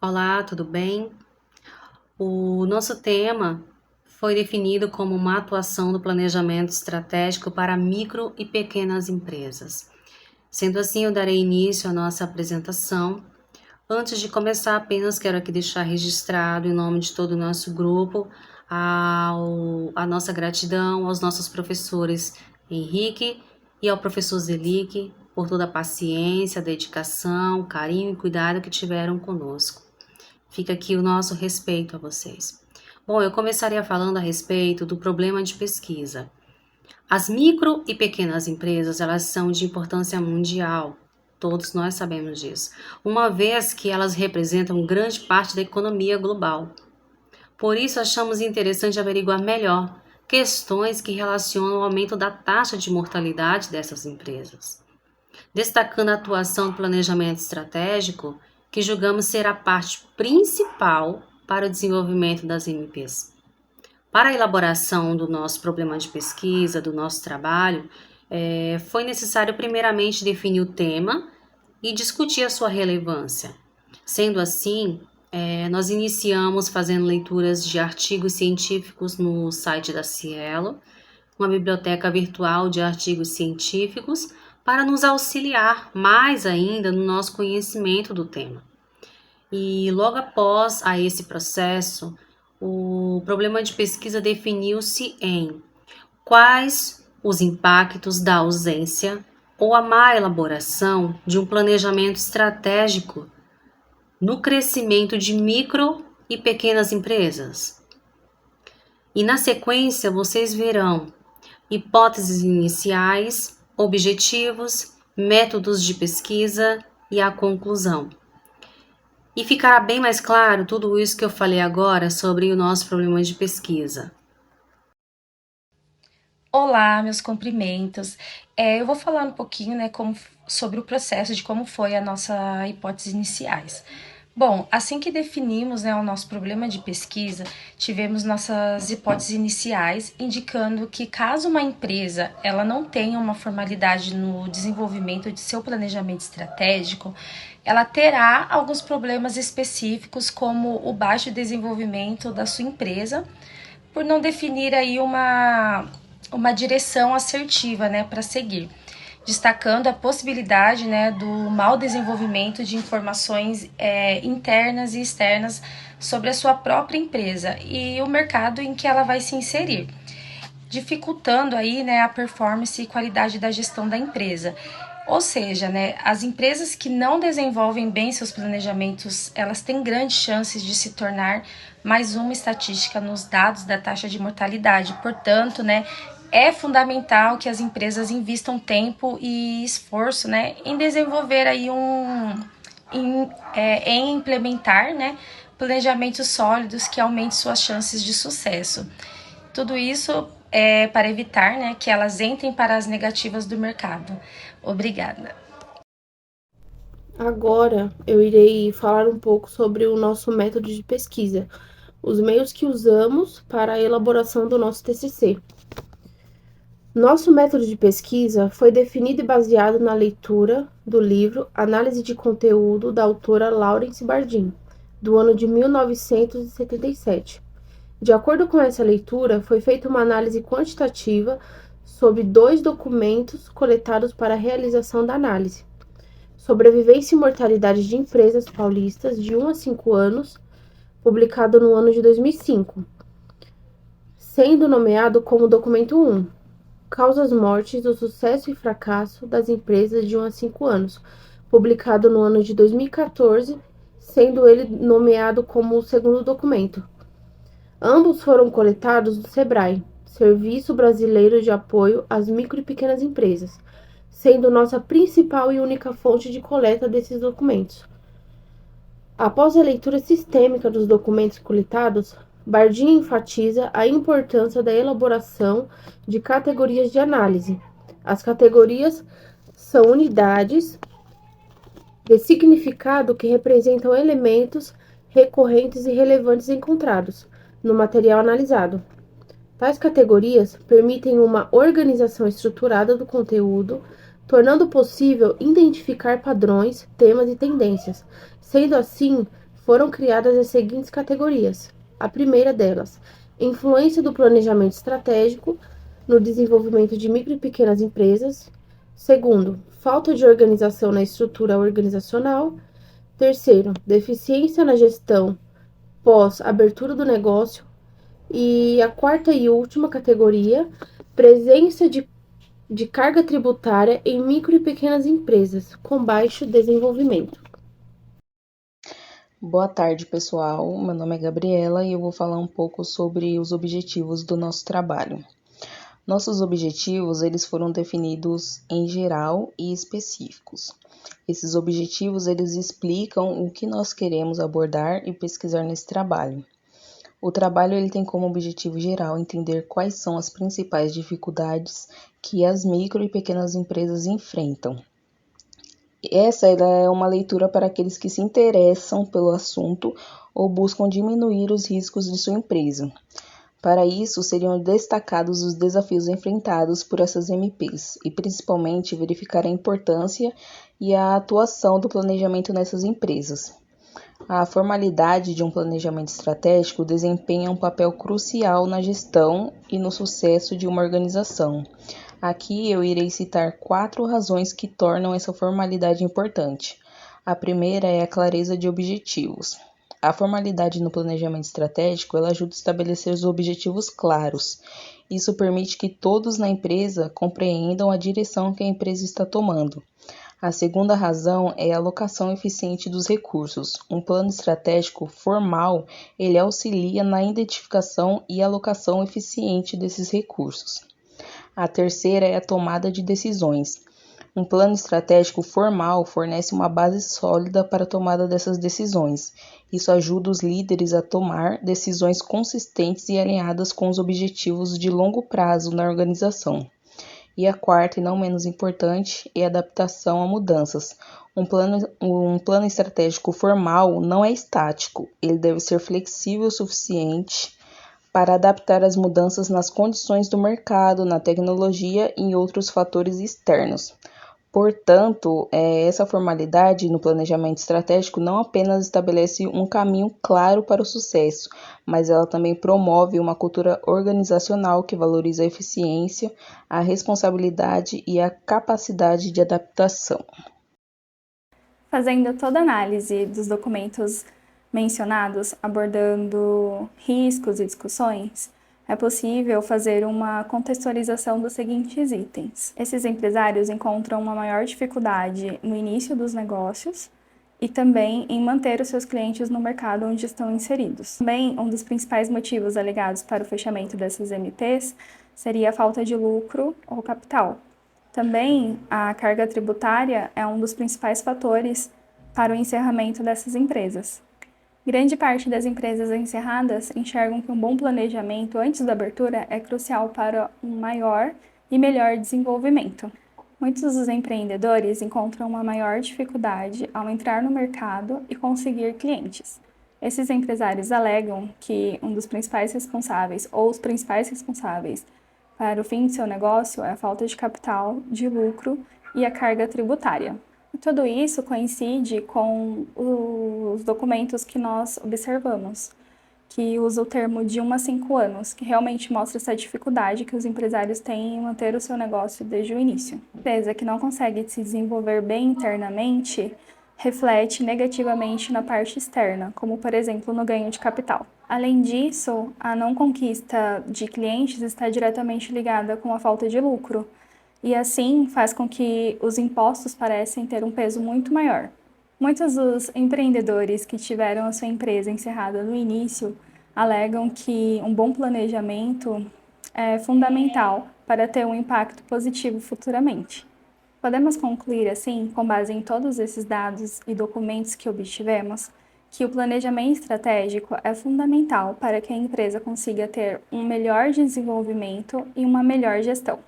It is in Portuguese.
Olá, tudo bem? O nosso tema foi definido como uma atuação do planejamento estratégico para micro e pequenas empresas. Sendo assim, eu darei início à nossa apresentação. Antes de começar, apenas quero aqui deixar registrado, em nome de todo o nosso grupo, a nossa gratidão aos nossos professores Henrique e ao professor Zelic por toda a paciência, dedicação, carinho e cuidado que tiveram conosco. Fica aqui o nosso respeito a vocês. Bom, eu começaria falando a respeito do problema de pesquisa. As micro e pequenas empresas, elas são de importância mundial. Todos nós sabemos disso, uma vez que elas representam grande parte da economia global. Por isso, achamos interessante averiguar melhor questões que relacionam o aumento da taxa de mortalidade dessas empresas, destacando a atuação do planejamento estratégico, que julgamos ser a parte principal para o desenvolvimento das MPs. Para a elaboração do nosso problema de pesquisa, do nosso trabalho, foi necessário primeiramente definir o tema e discutir a sua relevância. Sendo assim, nós iniciamos fazendo leituras de artigos científicos no site da Cielo, uma biblioteca virtual de artigos científicos, para nos auxiliar mais ainda no nosso conhecimento do tema. E logo após esse processo, o problema de pesquisa definiu-se em quais os impactos da ausência ou a má elaboração de um planejamento estratégico no crescimento de micro e pequenas empresas. E na sequência vocês verão hipóteses iniciais, objetivos, métodos de pesquisa e a conclusão. E ficará bem mais claro tudo isso que eu falei agora sobre o nosso problema de pesquisa. Olá, meus cumprimentos. Eu vou falar um pouquinho, sobre o processo de como foi a nossa hipótese iniciais. Bom, assim que definimos, o nosso problema de pesquisa, tivemos nossas hipóteses iniciais, indicando que caso uma empresa ela não tenha uma formalidade no desenvolvimento de seu planejamento estratégico, ela terá alguns problemas específicos, como o baixo desenvolvimento da sua empresa, por não definir aí uma direção assertiva, para seguir, destacando a possibilidade, do mau desenvolvimento de informações internas e externas sobre a sua própria empresa e o mercado em que ela vai se inserir, dificultando aí, a performance e qualidade da gestão da empresa. Ou seja, as empresas que não desenvolvem bem seus planejamentos, elas têm grandes chances de se tornar mais uma estatística nos dados da taxa de mortalidade. Portanto, é fundamental que as empresas investam tempo e esforço, em desenvolver aí em implementar, planejamentos sólidos que aumentem suas chances de sucesso. Tudo isso é para evitar, que elas entrem para as negativas do mercado. Obrigada. Agora eu irei falar um pouco sobre o nosso método de pesquisa, os meios que usamos para a elaboração do nosso TCC. Nosso método de pesquisa foi definido e baseado na leitura do livro Análise de Conteúdo, da autora Laurence Bardin, do ano de 1977. De acordo com essa leitura, foi feita uma análise quantitativa sobre 2 documentos coletados para a realização da análise: Sobrevivência e Mortalidade de Empresas Paulistas de 1 a 5 anos, publicado no ano de 2005, sendo nomeado como documento 1, Causas Mortes do Sucesso e Fracasso das Empresas de 1 a 5 anos, publicado no ano de 2014, sendo ele nomeado como o segundo documento. Ambos foram coletados do SEBRAE, Serviço Brasileiro de Apoio às Micro e Pequenas Empresas, sendo nossa principal e única fonte de coleta desses documentos. Após a leitura sistêmica dos documentos coletados, Bardin enfatiza a importância da elaboração de categorias de análise. As categorias são unidades de significado que representam elementos recorrentes e relevantes encontrados no material analisado. Tais categorias permitem uma organização estruturada do conteúdo, tornando possível identificar padrões, temas e tendências. Sendo assim, foram criadas as seguintes categorias. A primeira delas, influência do planejamento estratégico no desenvolvimento de micro e pequenas empresas. Segundo, falta de organização na estrutura organizacional. Terceiro, deficiência na gestão pós-abertura do negócio. E a quarta e última categoria, presença de carga tributária em micro e pequenas empresas com baixo desenvolvimento. Boa tarde, pessoal. Meu nome é Gabriela e eu vou falar um pouco sobre os objetivos do nosso trabalho. Nossos objetivos, eles foram definidos em geral e específicos. Esses objetivos, eles explicam o que nós queremos abordar e pesquisar nesse trabalho. O trabalho ele tem como objetivo geral entender quais são as principais dificuldades que as micro e pequenas empresas enfrentam. Essa é uma leitura para aqueles que se interessam pelo assunto ou buscam diminuir os riscos de sua empresa. Para isso, seriam destacados os desafios enfrentados por essas MPs e, principalmente, verificar a importância e a atuação do planejamento nessas empresas. A formalidade de um planejamento estratégico desempenha um papel crucial na gestão e no sucesso de uma organização. Aqui eu irei citar 4 razões que tornam essa formalidade importante. A primeira é a clareza de objetivos. A formalidade no planejamento estratégico ela ajuda a estabelecer os objetivos claros. Isso permite que todos na empresa compreendam a direção que a empresa está tomando. A segunda razão é a alocação eficiente dos recursos. Um plano estratégico formal, ele auxilia na identificação e alocação eficiente desses recursos. A terceira é a tomada de decisões. Um plano estratégico formal fornece uma base sólida para a tomada dessas decisões. Isso ajuda os líderes a tomar decisões consistentes e alinhadas com os objetivos de longo prazo na organização. E a quarta, e não menos importante, é a adaptação a mudanças. Um plano estratégico formal não é estático, ele deve ser flexível o suficiente para adaptar as mudanças nas condições do mercado, na tecnologia e em outros fatores externos. Portanto, essa formalidade no planejamento estratégico não apenas estabelece um caminho claro para o sucesso, mas ela também promove uma cultura organizacional que valoriza a eficiência, a responsabilidade e a capacidade de adaptação. Fazendo toda a análise dos documentos mencionados, abordando riscos e discussões, é possível fazer uma contextualização dos seguintes itens. Esses empresários encontram uma maior dificuldade no início dos negócios e também em manter os seus clientes no mercado onde estão inseridos. Também, um dos principais motivos alegados para o fechamento dessas MPs seria a falta de lucro ou capital. Também, a carga tributária é um dos principais fatores para o encerramento dessas empresas. Grande parte das empresas encerradas enxergam que um bom planejamento antes da abertura é crucial para um maior e melhor desenvolvimento. Muitos dos empreendedores encontram uma maior dificuldade ao entrar no mercado e conseguir clientes. Esses empresários alegam que um dos principais responsáveis ou os principais responsáveis para o fim de seu negócio é a falta de capital, de lucro e a carga tributária. Tudo isso coincide com os documentos que nós observamos, que usa o termo de 1 a 5 anos, que realmente mostra essa dificuldade que os empresários têm em manter o seu negócio desde o início. A empresa que não consegue se desenvolver bem internamente reflete negativamente na parte externa, como por exemplo no ganho de capital. Além disso, a não conquista de clientes está diretamente ligada com a falta de lucro, e assim faz com que os impostos parecem ter um peso muito maior. Muitos dos empreendedores que tiveram a sua empresa encerrada no início alegam que um bom planejamento é fundamental para ter um impacto positivo futuramente. Podemos concluir, assim, com base em todos esses dados e documentos que obtivemos, que o planejamento estratégico é fundamental para que a empresa consiga ter um melhor desenvolvimento e uma melhor gestão.